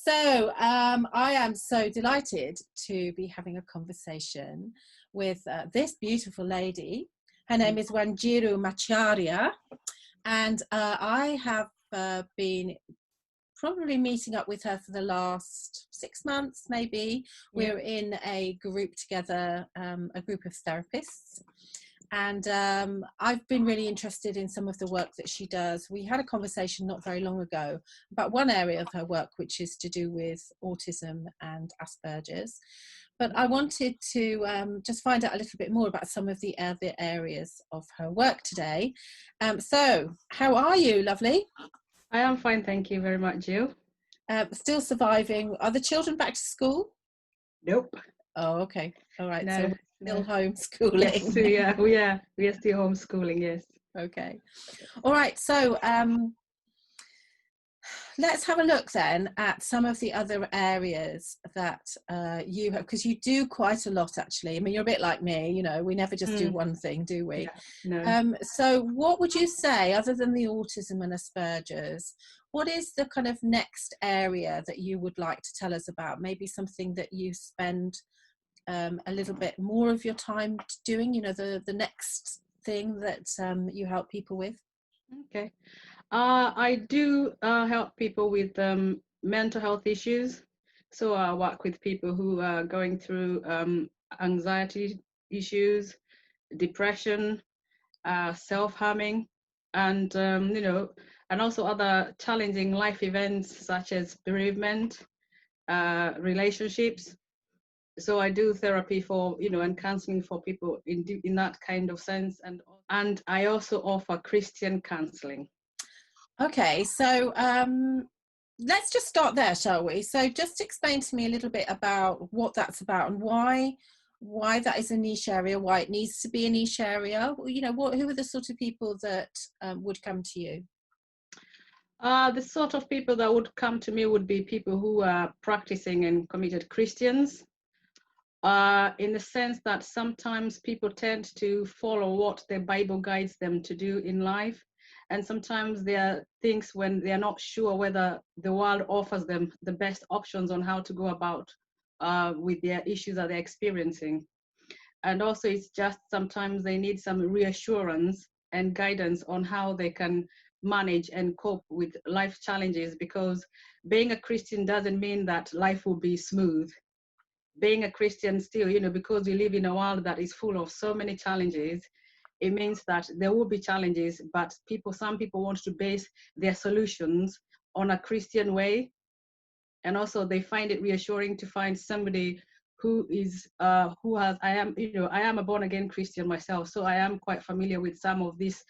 I am so delighted to be having a conversation with this beautiful lady. Her name is Wanjiru Macharia, and I have been probably meeting up with her for the last 6 months, maybe. Yeah. We're in a group together, a group of therapists. And I've been really interested in some of the work that she does. We had a conversation not very long ago about one area of her work, which is to do with autism and Asperger's. But I wanted to just find out a little bit more about some of the other areas of her work today. So how are you, lovely? I am fine, thank you very much, Jill. Still surviving. Are the children back to school? Nope. Oh, okay. All right. No, So we're still no. homeschooling. Yes, we are still homeschooling, yes. Okay. All right. So let's have a look then at some of the other areas that you have, because you do quite a lot, actually. I mean, you're a bit like me, you know, we never just do one thing, do we? Yeah, no. So what would you say, other than the autism and Asperger's, what is the kind of next area that you would like to tell us about? Maybe something that you spend a little bit more of your time doing, you know, the next thing that you help people with? Okay. I do help people with mental health issues. So I work with people who are going through anxiety issues, depression, self-harming, and and also other challenging life events such as bereavement, relationships. So I do therapy for, and counseling for people in that kind of sense, and I also offer Christian counseling. Okay, so let's just start there, shall we? So just explain to me a little bit about what that's about and why that is a niche area, why it needs to be a niche area. You know, who are the sort of people that would come to you? The sort of people that would come to me would be people who are practicing and committed Christians, in the sense that sometimes people tend to follow what the Bible guides them to do in life. And sometimes there are things when they are not sure whether the world offers them the best options on how to go about with their issues that they're experiencing. And also it's just sometimes they need some reassurance and guidance on how they can manage and cope with life challenges, because being a Christian doesn't mean that life will be smooth. Being a Christian still, because we live in a world that is full of so many challenges, it means that there will be challenges, but some people want to base their solutions on a Christian way. And also they find it reassuring to find somebody who I am a born again Christian myself, so I am quite familiar with some of these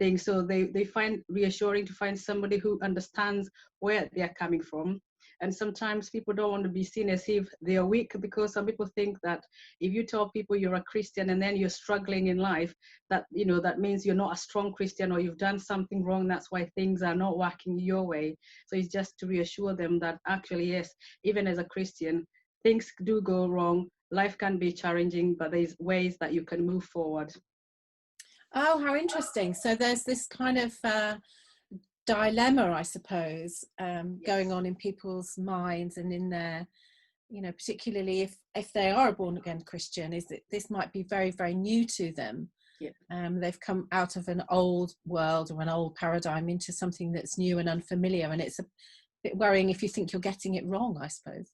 things. So they find reassuring to find somebody who understands where they're coming from. And sometimes people don't want to be seen as if they are weak, because some people think that if you tell people you're a Christian and then you're struggling in life, that that means you're not a strong Christian, or you've done something wrong, that's why things are not working your way. So it's just to reassure them that actually, yes, even as a Christian, things do go wrong, life can be challenging, but there's ways that you can move forward. Oh, how interesting. So there's this kind of dilemma, I suppose, going on in people's minds and in their, particularly if they are a born again Christian, is that this might be very, very new to them. Yeah. They've come out of an old world or an old paradigm into something that's new and unfamiliar, and it's a bit worrying if you think you're getting it wrong, I suppose.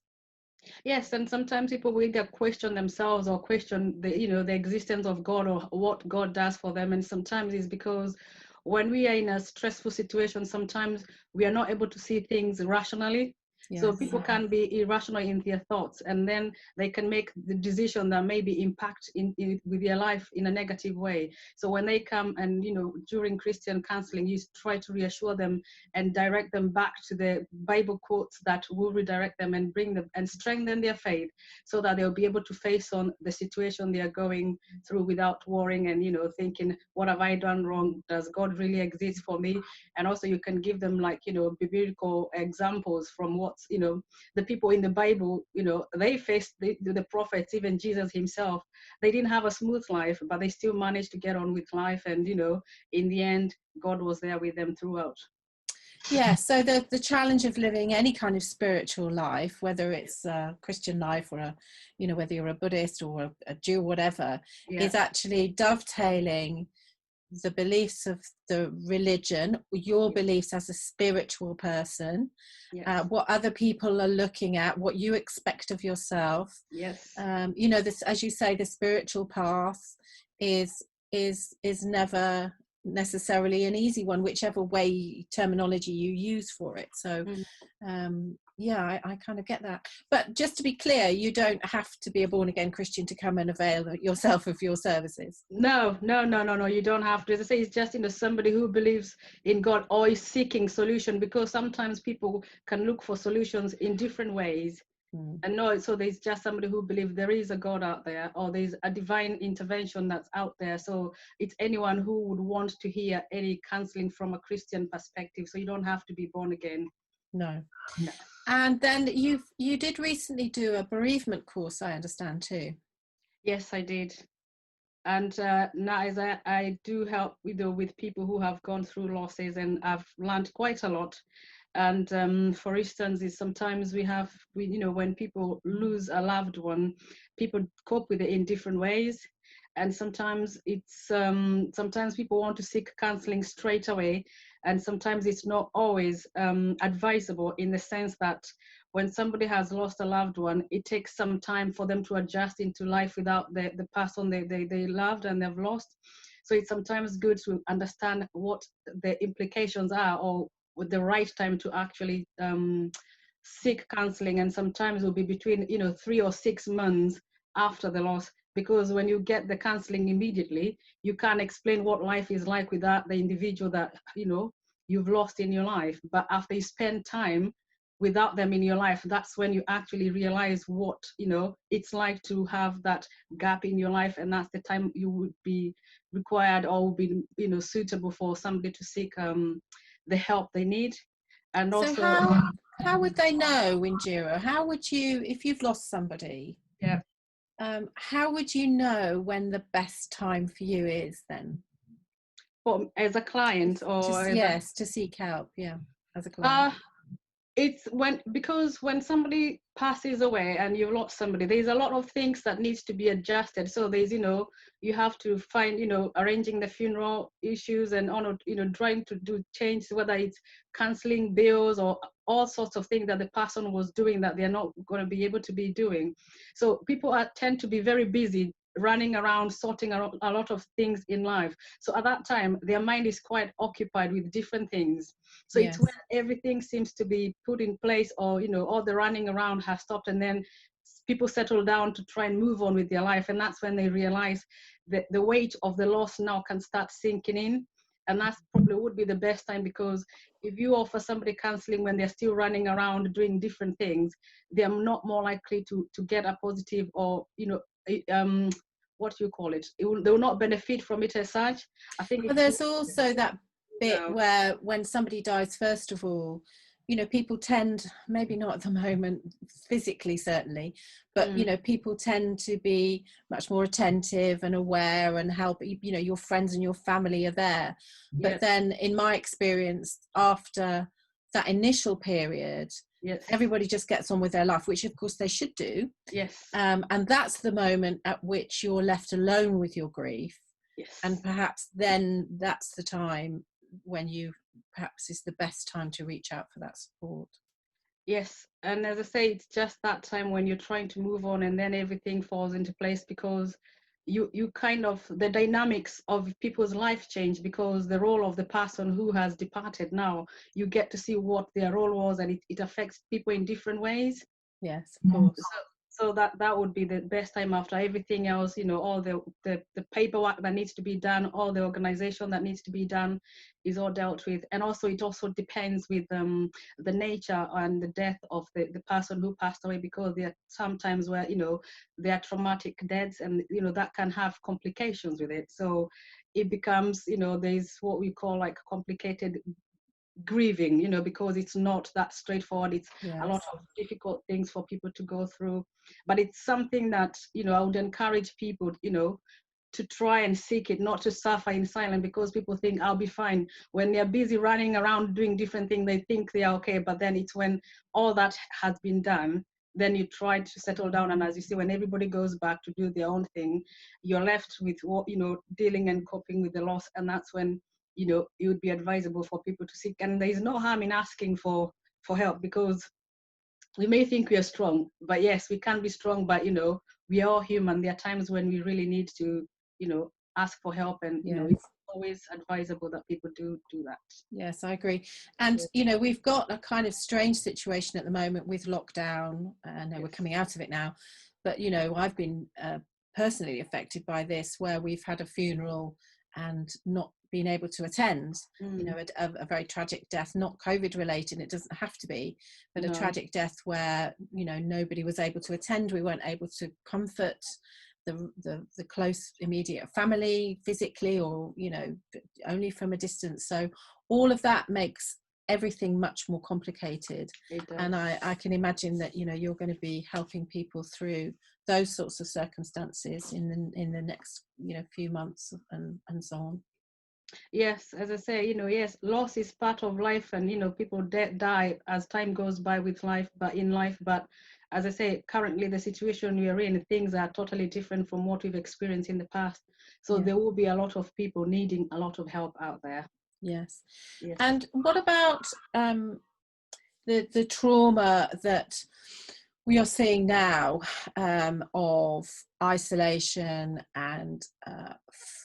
Yes, and sometimes people will either question themselves or question the existence of God or what God does for them. And sometimes it's because when we are in a stressful situation, sometimes we are not able to see things rationally. Yes. So people can be irrational in their thoughts, and then they can make the decision that maybe impact with their life in a negative way. So when they come and, during Christian counseling, you try to reassure them and direct them back to the Bible quotes that will redirect them and bring them and strengthen their faith, so that they'll be able to face on the situation they are going through without worrying and, thinking, what have I done wrong? Does God really exist for me? And also you can give them biblical examples from what the people in the Bible, they faced the prophets, even Jesus himself. They didn't have a smooth life, but they still managed to get on with life. And, in the end, God was there with them throughout. Yeah, so the challenge of living any kind of spiritual life, whether it's a Christian life or whether you're a Buddhist or a Jew, whatever, Yeah. is actually dovetailing the beliefs of the religion, your beliefs as a spiritual person, Yes. what other people are looking at, what you expect of yourself. Yes. This, as you say, the spiritual path is never necessarily an easy one, whichever way terminology you use for it. So yeah, I kind of get that. But just to be clear, you don't have to be a born again Christian to come and avail yourself of your services. No, no, no, no, no. You don't have to. As I say, it's just somebody who believes in God or is seeking solution, because sometimes people can look for solutions in different ways. And no, so there's just somebody who believes there is a God out there, or there's a divine intervention that's out there. So it's anyone who would want to hear any counseling from a Christian perspective. So you don't have to be born again. No. No. And then you did recently do a bereavement course, I understand too. Yes, I did. And now as I do help with people who have gone through losses, and I've learned quite a lot. And for instance, is sometimes when people lose a loved one, people cope with it in different ways. And sometimes sometimes people want to seek counseling straight away, and sometimes it's not always advisable, in the sense that when somebody has lost a loved one, it takes some time for them to adjust into life without the person they loved and they've lost. So it's sometimes good to understand what the implications are, or with the right time to actually seek counseling. And sometimes it will be between 3 or 6 months after the loss, because when you get the counseling immediately, you can't explain what life is like without the individual that you've lost in your life. But after you spend time without them in your life, that's when you actually realize what it's like to have that gap in your life. And that's the time you would be required, or would be suitable for somebody to seek the help they need. And so also, how would they know, Wanjiru? How would you, if you've lost somebody, yeah, how would you know when the best time for you is then? as a client, or Yes, to seek help, yeah, as a client. uh, it's because when somebody passes away and you've lost somebody, there's a lot of things that needs to be adjusted. So there's you have to find arranging the funeral issues, and trying to do change, whether it's canceling bills or all sorts of things that the person was doing that they're not going to be able to be doing. So people tend to be very busy running around sorting out a lot of things in life. So at that time their mind is quite occupied with different things. So Yes. it's when everything seems to be put in place, or all the running around has stopped, and then people settle down to try and move on with their life. And that's when they realize that the weight of the loss now can start sinking in. And that's probably would be the best time, because if you offer somebody counseling when they're still running around doing different things, they're not more likely to get a positive, or what do you call it? They will not benefit from it as such. I think But there's also that bit no. where when somebody dies, first of all, people tend, maybe not at the moment physically certainly, but people tend to be much more attentive and aware and help. Your friends and your family are there. But Yes. then in my experience, after that initial period, Yes. everybody just gets on with their life, which of course they should do. Yes. And that's the moment at which you're left alone with your grief. Yes. And perhaps then that's the time when perhaps is the best time to reach out for that support. Yes. And as I say, it's just that time when you're trying to move on, and then everything falls into place, because you kind of, the dynamics of people's life change, because the role of the person who has departed, now you get to see what their role was, and it affects people in different ways. Yes, of course. So that would be the best time, after everything else, all the paperwork that needs to be done, all the organization that needs to be done is all dealt with. And also it also depends with the nature and the death of the person who passed away, because there are sometimes where there are traumatic deaths, and that can have complications with it. So it becomes there's what we call like complicated grieving, because it's not that straightforward. It's a lot of difficult things for people to go through, but it's something that I would encourage people to try and seek it, not to suffer in silence, because people think I'll be fine. When they're busy running around doing different things, they think they are okay. But then it's when all that has been done, then you try to settle down. And as you see, when everybody goes back to do their own thing, you're left with what, dealing and coping with the loss. And that's when, it would be advisable for people to seek. And there is no harm in asking for help, because we may think we are strong, but yes, we can be strong, but we are all human. There are times when we really need to, ask for help, and it's always advisable that people do that. Yes, I agree. And we've got a kind of strange situation at the moment with lockdown. I know we're coming out of it now, but I've been personally affected by this, where we've had a funeral and not been able to attend, a very tragic death, not COVID related. It doesn't have to be, but a tragic death where nobody was able to attend. We weren't able to comfort the close immediate family physically, or only from a distance. So all of that makes everything much more complicated. And I can imagine that you're going to be helping people through those sorts of circumstances in the next few months and so on. Yes, as I say, yes, loss is part of life, and people die as time goes by with life, but as I say, currently the situation we are in, things are totally different from what we've experienced in the past. So there will be a lot of people needing a lot of help out there. Yes. And what about the trauma that we are seeing now, of isolation and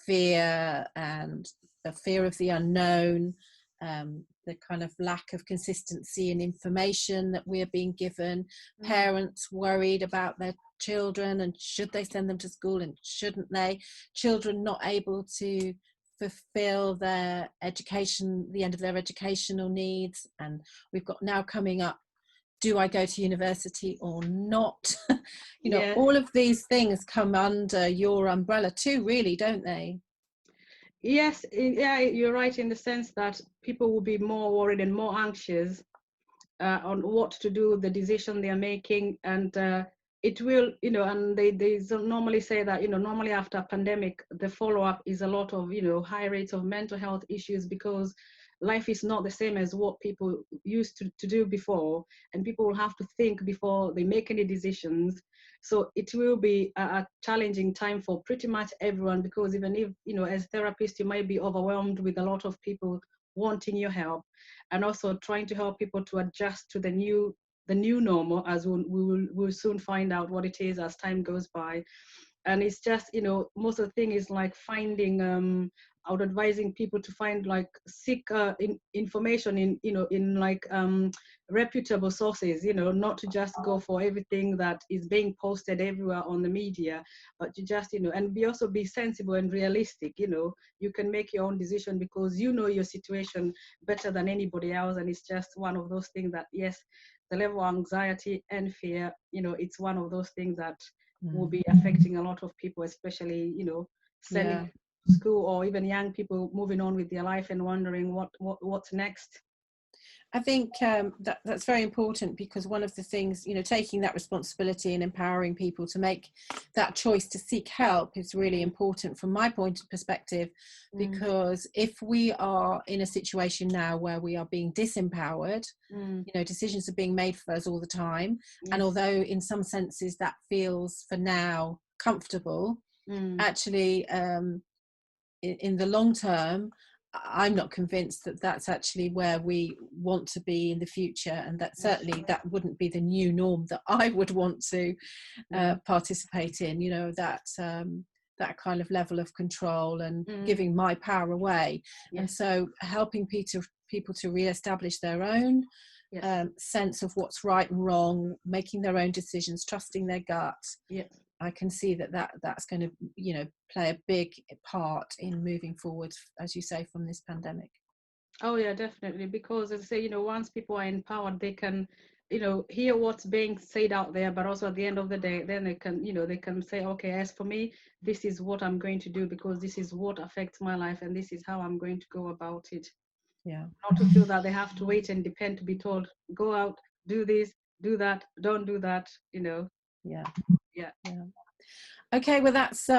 fear, and the fear of the unknown, the kind of lack of consistency in information that we're being given, parents worried about their children and should they send them to school and shouldn't they, children not able to fulfill their education, the end of their educational needs. And we've got now coming up, do I go to university or not? All of these things come under your umbrella too, really, don't they? Yes, you're right, in the sense that people will be more worried and more anxious on what to do, the decision they are making, and it will, and they normally say that, normally after a pandemic, the follow-up is a lot of, high rates of mental health issues, because life is not the same as what people used to do before, and people will have to think before they make any decisions. So it will be a challenging time for pretty much everyone, because even if, as therapists, you might be overwhelmed with a lot of people wanting your help, and also trying to help people to adjust to the new normal, as we'll soon find out what it is as time goes by. And it's just, most of the thing is like finding, I would advising people to find, like, seek information in reputable sources, not to just go for everything that is being posted everywhere on the media, but you just, and also be sensible and realistic. You can make your own decision, because your situation better than anybody else. And it's just one of those things that, yes, the level of anxiety and fear, it's one of those things that will be affecting a lot of people, especially, sending to school, or even young people moving on with their life and wondering what's next. I think that's very important, because one of the things, taking that responsibility and empowering people to make that choice to seek help is really important from my point of perspective, because if we are in a situation now where we are being disempowered, decisions are being made for us all the time. And although in some senses that feels for now comfortable, actually in the long term, I'm not convinced that that's actually where we want to be in the future, and that certainly that wouldn't be the new norm that I would want to participate in, that kind of level of control and giving my power away. And so helping people to re-establish their own sense of what's right and wrong, making their own decisions, trusting their gut. I can see that's going to, play a big part in moving forward, as you say, from this pandemic. Oh yeah, definitely. Because as I say, once people are empowered, they can, hear what's being said out there, but also at the end of the day, then they can, they can say, okay, as for me, this is what I'm going to do, because this is what affects my life, and this is how I'm going to go about it. Yeah. Not to feel that they have to wait and depend to be told, go out, do this, do that, don't do that, Yeah. Okay, well, that's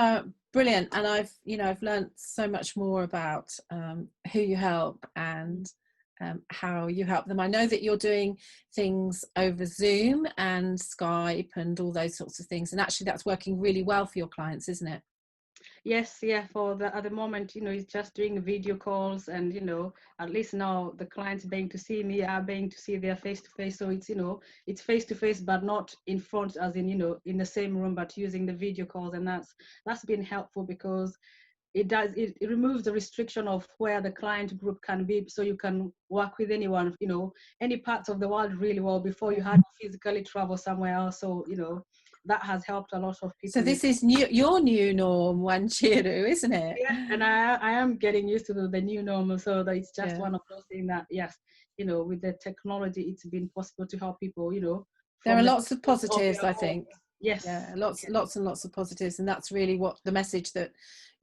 brilliant. And I've learned so much more about who you help and how you help them. I know that you're doing things over Zoom and Skype and all those sorts of things, and actually that's working really well for your clients, isn't it? Yes, yeah, at the moment, it's just doing video calls, and at least now the clients being to see me are being to see their face to face. So it's face to face, but not in front, as in, in the same room, but using the video calls. And that's been helpful, because it removes the restriction of where the client group can be, so you can work with anyone, any parts of the world really well, before you had to physically travel somewhere else. So that has helped a lot of people. So this is your new norm, Wanjiru, isn't it? Yeah, and I am getting used to the new normal, so that it's just one of those things that, yes, with the technology, it's been possible to help people, there are lots of positives, I think. Yes. Yeah, lots and lots of positives, and that's really what the message that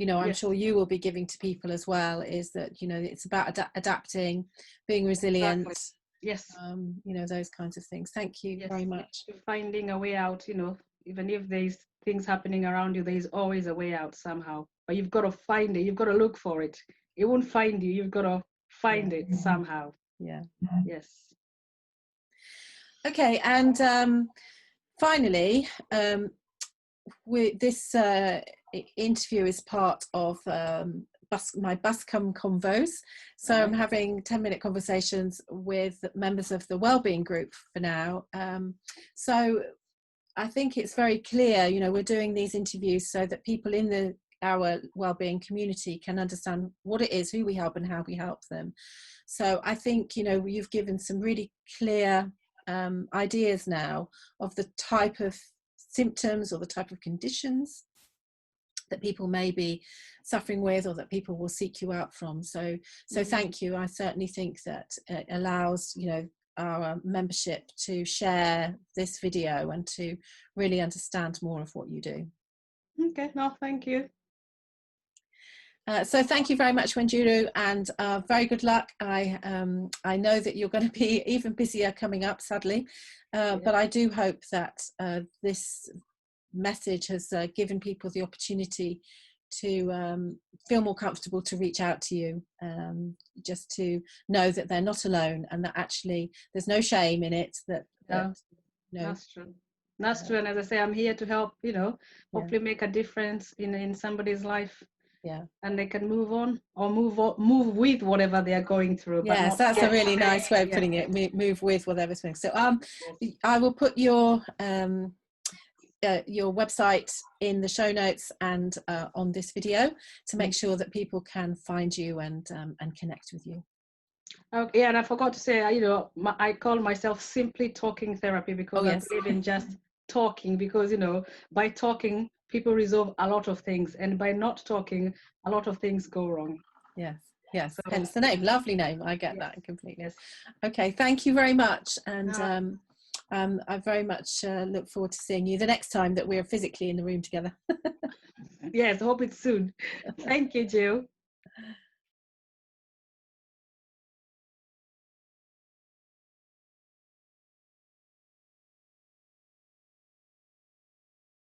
I'm sure you will be giving to people as well, is that it's about adapting, being resilient. Exactly. Yes. Those kinds of things. Thank you very much. Finding a way out, even if there's things happening around you, there's always a way out somehow, but you've got to find it, you've got to look for it. It won't find you, you've got to find it somehow. Yeah. Yes. Okay, and finally, this interview is part of my BUSCOMM convos. So I'm having 10-minute conversations with members of the wellbeing group for now. So I think it's very clear, we're doing these interviews so that people in our wellbeing community can understand what it is, who we help, and how we help them. So I think, you've given some really clear ideas now of the type of symptoms or the type of conditions that people may be suffering with, or that people will seek you out from. So thank you. I certainly think that it allows our membership to share this video and to really understand more of what you do. Okay, no, thank you. So thank you very much, Wanjiru, and very good luck. I know that you're going to be even busier coming up, sadly, but I do hope that this message has given people the opportunity to feel more comfortable to reach out to you, just to know that they're not alone, and that actually there's no shame in it. That's true. That's true. And as I say, I'm here to help, hopefully make a difference in somebody's life. Yeah. And they can move on, or move with whatever they are going through. Yes, that's a really nice way of putting it. Move with whatever's going. So I will put your website in the show notes and on this video to make sure that people can find you and connect with you. Okay, and I forgot to say, I call myself Simply Talking Therapy, because I believe in just talking, because by talking people resolve a lot of things, and by not talking a lot of things go wrong. Yes, so, hence the name. Lovely name. I get that completely. Okay, thank you very much, and I very much look forward to seeing you the next time that we're physically in the room together. Yes, hope it's soon. Thank you, Jill.